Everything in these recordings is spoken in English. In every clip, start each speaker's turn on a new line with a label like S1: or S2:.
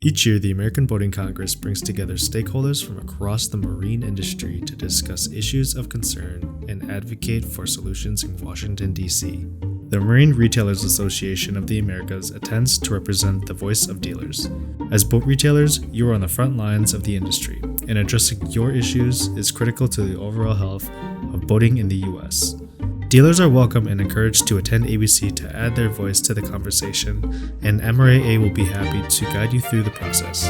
S1: Each year, the American Boating Congress brings together stakeholders from across the marine industry to discuss issues of concern and advocate for solutions in Washington, D.C. The Marine Retailers Association of the Americas attends to represent the voice of dealers. As boat retailers, you are on the front lines of the industry, and addressing your issues is critical to the overall health of boating in the U.S. Dealers are welcome and encouraged to attend ABC to add their voice to the conversation, and MRAA will be happy to guide you through the process.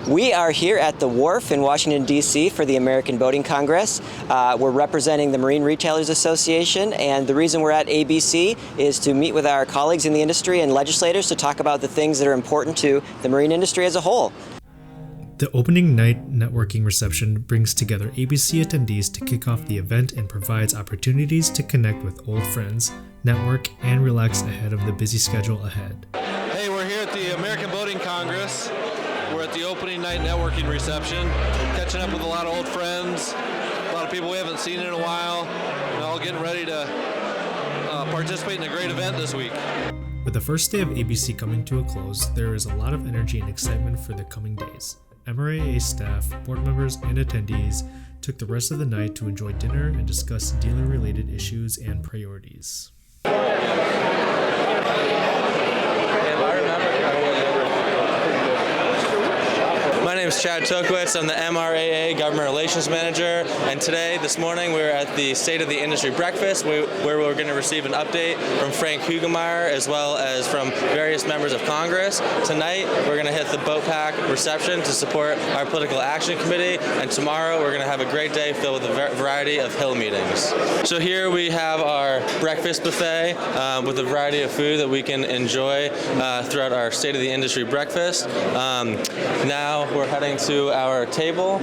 S2: We are here at the wharf in Washington, D.C. for the American Boating Congress. We're representing the Marine Retailers Association, and the reason we're at ABC is to meet with our colleagues in the industry and legislators to talk about the things that are important to the marine industry as a whole.
S1: The opening night networking reception brings together ABC attendees to kick off the event and provides opportunities to connect with old friends, network, and relax ahead of the busy schedule ahead.
S3: Hey, we're here at the American Boating Congress. We're at the opening night networking reception, catching up with a lot of old friends, a lot of people we haven't seen in a while, and all getting ready to participate in a great event this week.
S1: With the first day of ABC coming to a close, there is a lot of energy and excitement for the coming days. MRAA staff, board members, and attendees took the rest of the night to enjoy dinner and discuss dealer-related issues and priorities.
S3: My name is Chad Tokowitz. I'm the MRAA Government Relations Manager, and this morning, we're at the State of the Industry Breakfast, where we're going to receive an update from Frank Hugemeyer as well as from various members of Congress. Tonight, we're going to hit the boat pack reception to support our Political Action Committee, and tomorrow, we're going to have a great day filled with a variety of Hill meetings. So here we have our breakfast buffet with a variety of food that we can enjoy throughout our State of the Industry Breakfast. Now, we're heading to our table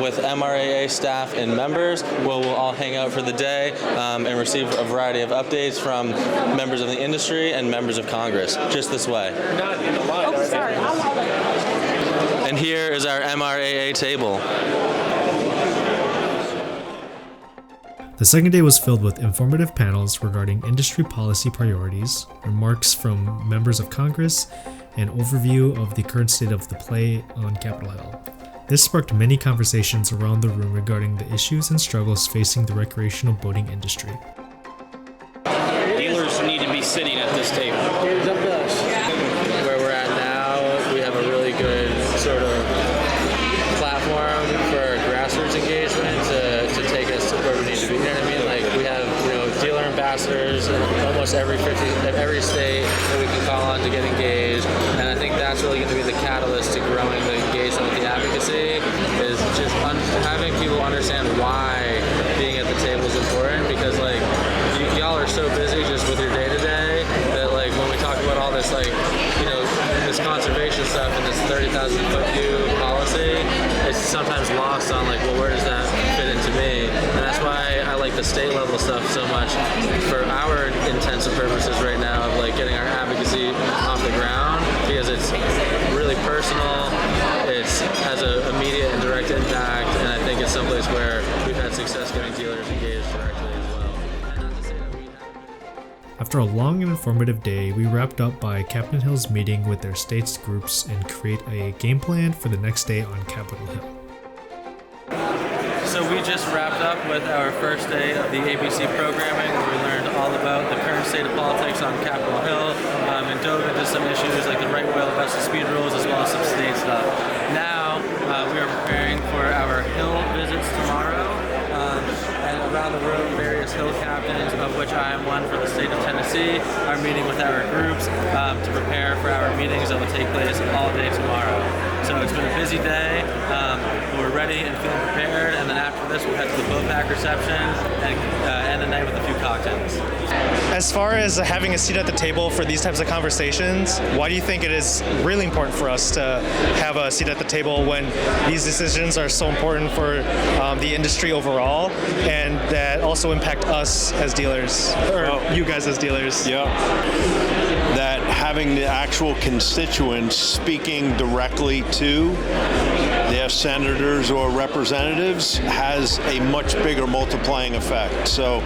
S3: with MRAA staff and members, where we'll all hang out for the day and receive a variety of updates from members of the industry and members of Congress. Just this way. And here is our MRAA table.
S1: The second day was filled with informative panels regarding industry policy priorities, remarks from members of Congress, and overview of the current state of the play on Capitol Hill. This sparked many conversations around the room regarding the issues and struggles facing the recreational boating industry.
S4: Dealers need to be sitting at this table.
S5: Where we're at now, we have a really good sort of platform for grassroots engagement to take us to where we need to be. You know what I mean? Like we have, dealer ambassadors in almost every state that we can call on to get engaged, and I think that's really going to be the catalyst to growing the engagement with the advocacy. Is just having people understand why being at the table is important, because like y'all are so busy just with your day to day that like when we talk about all this this conservation stuff and this 30,000 foot view policy, it's sometimes lost on like, well, where does that fit into me? And that's why I like the state level stuff so much for our intents and purposes right now of like getting our advocacy off the ground, because it's really personal, it has an immediate and direct impact, and I think it's someplace where we've had success getting dealers engaged directly as well. And not to say that we have.
S1: After a long and informative day, we wrapped up by Capitol Hill's meeting with their state's groups and create a game plan for the next day on Capitol Hill.
S6: So we just wrapped up with our first day of the ABC programming, where we learned all about the current state of politics on Capitol Hill and dove into some issues like the right whale vessel speed rules as well as some state stuff. Now we are preparing for our Hill visits tomorrow, and around the room various Hill captains, of which I am one for the state of Tennessee, are meeting with our groups to prepare for our meetings that will take place all day tomorrow. So it's been a busy day, but we're ready and feeling prepared, and then after this we'll head to the boat pack reception and end the night with a few cocktails.
S7: As far as having a seat at the table for these types of conversations, why do you think it is really important for us to have a seat at the table when these decisions are so important for the industry overall, and that also impact us as dealers, or you guys as dealers?
S8: Yeah. That having the actual constituents speaking directly to they have senators or representatives, has a much bigger multiplying effect. So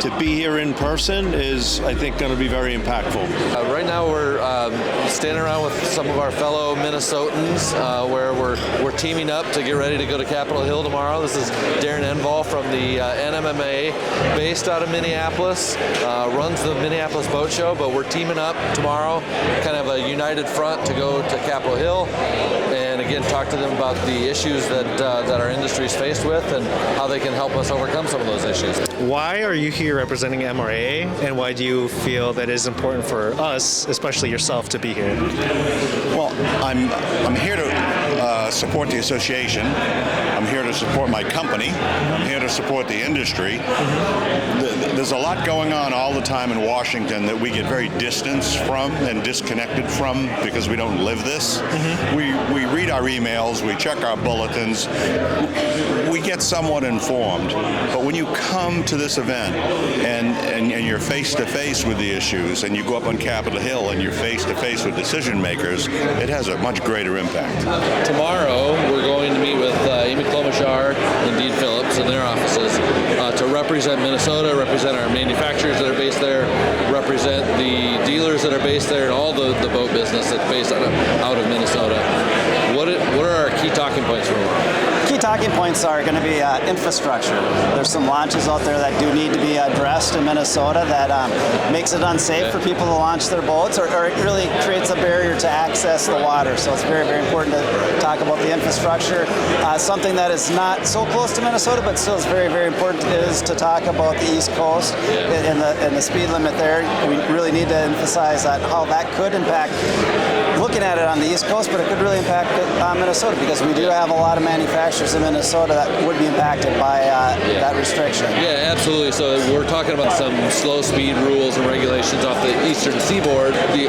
S8: to be here in person is, I think, going to be very impactful.
S5: Right now we're standing around with some of our fellow Minnesotans where we're teaming up to get ready to go to Capitol Hill tomorrow. This is Darren Enval from the NMMA, based out of Minneapolis, runs the Minneapolis Boat Show, but we're teaming up tomorrow, kind of a united front to go to Capitol Hill and again talk to them about the issues that our industry is faced with and how they can help us overcome some of those issues.
S7: Why are you here representing MRAA, and why do you feel that it is important for us, especially yourself, to be here?
S9: Well, I'm here to support the association. I'm here to support my company. I'm here to support the industry. There's a lot going on all the time in Washington that we get very distanced from and disconnected from because we don't live this. Mm-hmm. We read our emails, we check our bulletins, we get somewhat informed. But when you come to this event and you're face to face with the issues, and you go up on Capitol Hill and you're face to face with decision makers, it has a much greater impact.
S5: Tomorrow we're going to meet with Amy Klobuchar and Dean Phillips in their offices to represent Minnesota, represent our manufacturers that are based there, represent the dealers that are based there, and all the boat business that's based out of Minnesota. What are our key talking points for tomorrow?
S10: Key talking points are going to be infrastructure. There's some launches out there that do need to be addressed in Minnesota that makes it unsafe for people to launch their boats, or it really creates a barrier to access the water. So it's very, very important to talk about the infrastructure. Something that is not so close to Minnesota, but still is very, very important, is to talk about the East Coast and the speed limit there. We really need to emphasize that how that could impact, looking at it on the East Coast, but it could really impact Minnesota, because we do have a lot of manufacturers in Minnesota that would be impacted by that restriction.
S5: Yeah, absolutely. So we're talking about some slow speed rules and regulations off the eastern seaboard. The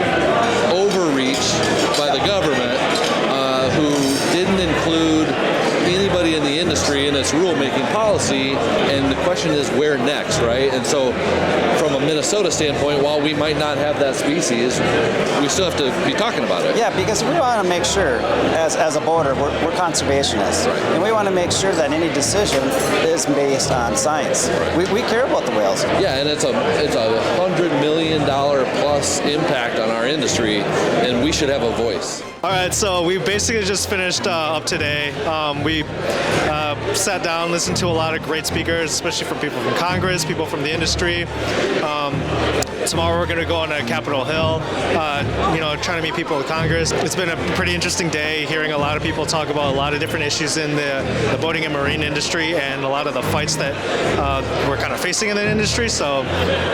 S5: overreach by the government, who didn't include anybody in the industry in its rulemaking policy, and the question is where next, right? And so from a Minnesota standpoint, while we might not have that species, we still have to be talking about it.
S10: Yeah, because we want to make sure, as a boater, we're conservationists, right, and we want to make sure that any decision is based on science. Right. We care about the whales.
S5: Yeah, and it's a $100 million plus impact on our industry, and we should have a voice.
S7: All right, so we basically just finished up today. We sat down, listened to a lot of great speakers, especially from people from Congress, people from the industry. Tomorrow we're going to go on to Capitol Hill, trying to meet people with Congress. It's been a pretty interesting day, hearing a lot of people talk about a lot of different issues in the boating and marine industry, and a lot of the fights that we're kind of facing in the industry. So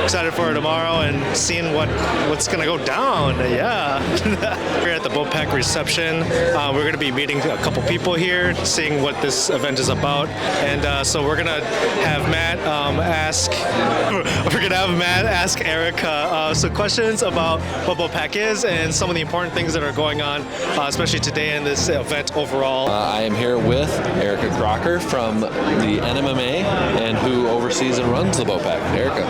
S7: excited for tomorrow and seeing what's going to go down. Yeah. We're at the Boat Pack reception. We're going to be meeting a couple people here, seeing what this event is about. And so we're going to have Matt ask Erica some questions about what Boat Pack is and some of the important things that are going on, especially today in this event overall.
S5: I am here with Erica Crocker from the NMMA, and who oversees and runs the Boat Pack. Erica.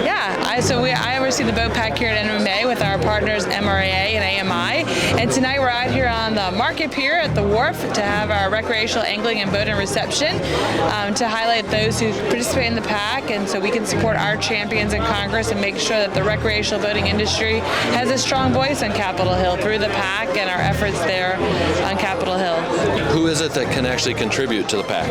S11: Yeah, I oversee the Boat Pack here at NMMA with our partners MRAA and AMI. And tonight we're out here on the market pier at the wharf to have our recreational angling and boating reception to highlight those who participate in the pack, and so we can support our champions in Congress and make sure that the recreational boating industry has a strong voice on Capitol Hill through the pack and our efforts there on Capitol Hill.
S5: Who is it that can actually contribute to the pack?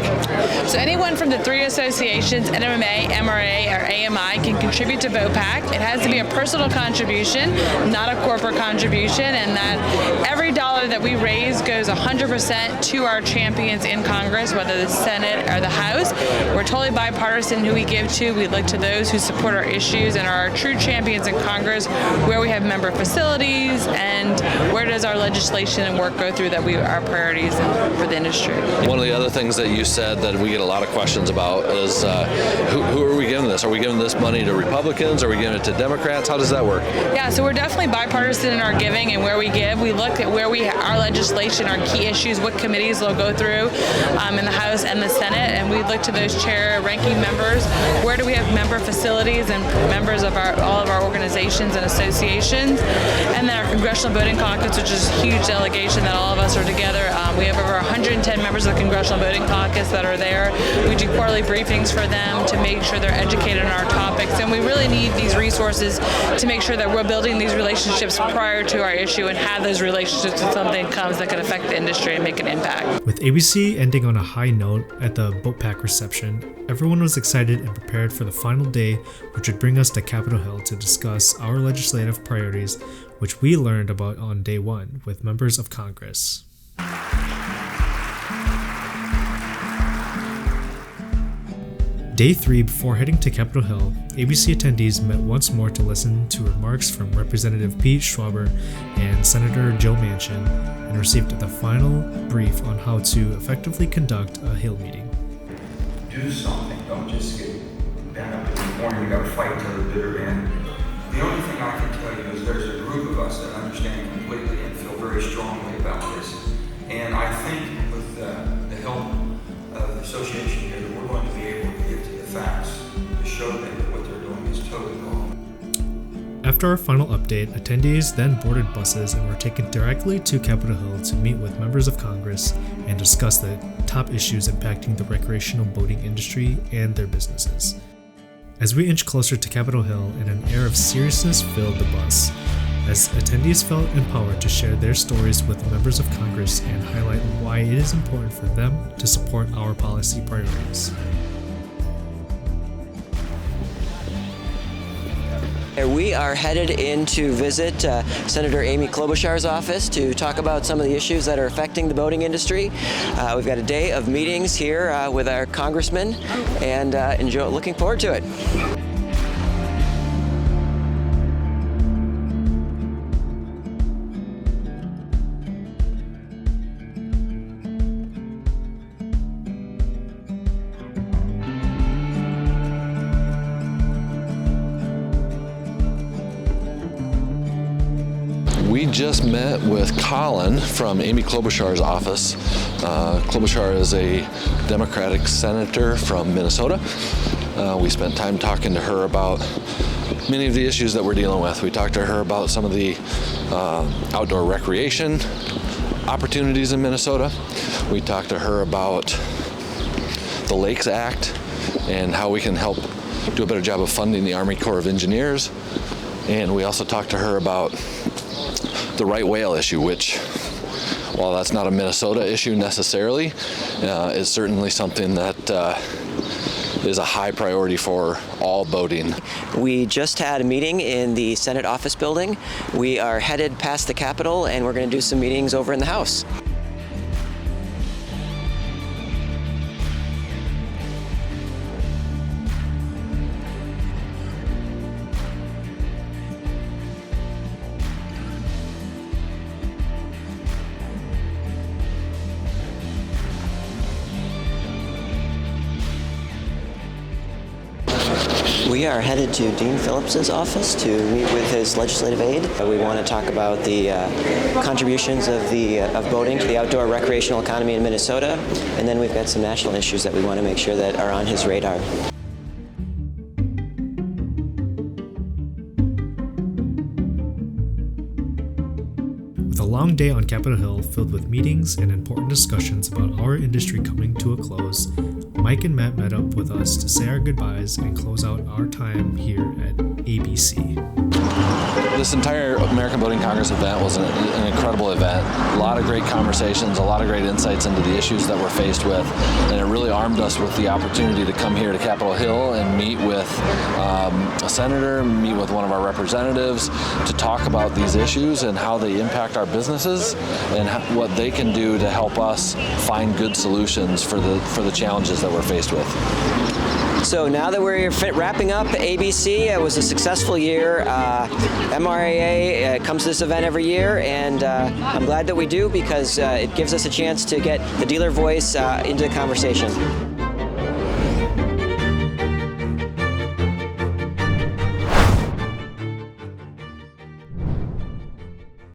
S11: So anyone from the three associations, NMMA, MRAA, or AMI, can contribute to Boat Pack. It has to be a personal contribution, not a corporate contribution, and that every dollar that we raise goes 100% to our champions in Congress, whether the Senate or the House. We're totally bipartisan who we give to. We look to those who support our issues and are our true champions in Congress, where we have member facilities, and where does our legislation and work go through that our priorities for the industry.
S5: One of the other things that you said that we get a lot of questions about is who are we giving this? Are we giving this money to Republicans?
S3: Republicans? Are we giving it to Democrats? How does that work?
S11: Yeah, so we're definitely bipartisan in our giving and where we give. We look at where our legislation, our key issues, what committees they'll go through in the House and the Senate, and we look to those chair ranking members. Where do we have member facilities and members of all of our organizations and associations? And then our Congressional Voting Caucus, which is a huge delegation that all of us are together. We have over 110 members of the Congressional Voting Caucus that are there. We do quarterly briefings for them to make sure they're educated on our topics, and we really need these resources to make sure that we're building these relationships prior to our issue and have those relationships when something comes that can affect the industry and make an impact.
S1: With ABC ending on a high note at the Boatpack reception, everyone was excited and prepared for the final day, which would bring us to Capitol Hill to discuss our legislative priorities, which we learned about on day one with members of Congress. Day 3, before heading to Capitol Hill, ABC attendees met once more to listen to remarks from Representative Pete Schwaber and Senator Joe Manchin, and received the final brief on how to effectively conduct a Hill meeting.
S12: Do something, don't just get bent up in the corner, you gotta fight till the bitter end. The only thing I can tell you is there's a group of us that understand completely and feel very strongly about this. And I think with the help of the association here, that we're going to be able to get to the facts to show them that what they're doing is totally wrong.
S1: After our final update, attendees then boarded buses and were taken directly to Capitol Hill to meet with members of Congress and discuss the top issues impacting the recreational boating industry and their businesses. As we inch closer to Capitol Hill, and an air of seriousness filled the bus, as attendees felt empowered to share their stories with members of Congress and highlight why it is important for them to support our policy priorities.
S2: We are headed in to visit Senator Amy Klobuchar's office to talk about some of the issues that are affecting the boating industry. We've got a day of meetings here with our congressman, and looking forward to it.
S3: We just met with Colin from Amy Klobuchar's office. Klobuchar is a Democratic senator from Minnesota. We spent time talking to her about many of the issues that we're dealing with. We talked to her about some of the outdoor recreation opportunities in Minnesota. We talked to her about the Lakes Act and how we can help do a better job of funding the Army Corps of Engineers. And we also talked to her about the right whale issue, which, while that's not a Minnesota issue necessarily, is certainly something that is a high priority for all boating.
S2: We just had a meeting in the Senate office building. We are headed past the Capitol, and we're going to do some meetings over in the House. We are headed to Dean Phillips's office to meet with his legislative aide. We want to talk about the contributions of boating to the outdoor recreational economy in Minnesota, and then we've got some national issues that we want to make sure that are on his radar.
S1: With a long day on Capitol Hill filled with meetings and important discussions about our industry coming to a close, Mike and Matt met up with us to say our goodbyes and close out our time here at ABC.
S3: This entire American Boating Congress event was an incredible event. A lot of great conversations, a lot of great insights into the issues that we're faced with, and it really armed us with the opportunity to come here to Capitol Hill and meet with a senator, meet with one of our representatives to talk about these issues and how they impact our businesses and what they can do to help us find good solutions for the challenges that we're faced with.
S2: So now that we're wrapping up ABC, it was a successful year. MRAA comes to this event every year, and I'm glad that we do because it gives us a chance to get the dealer voice into the conversation.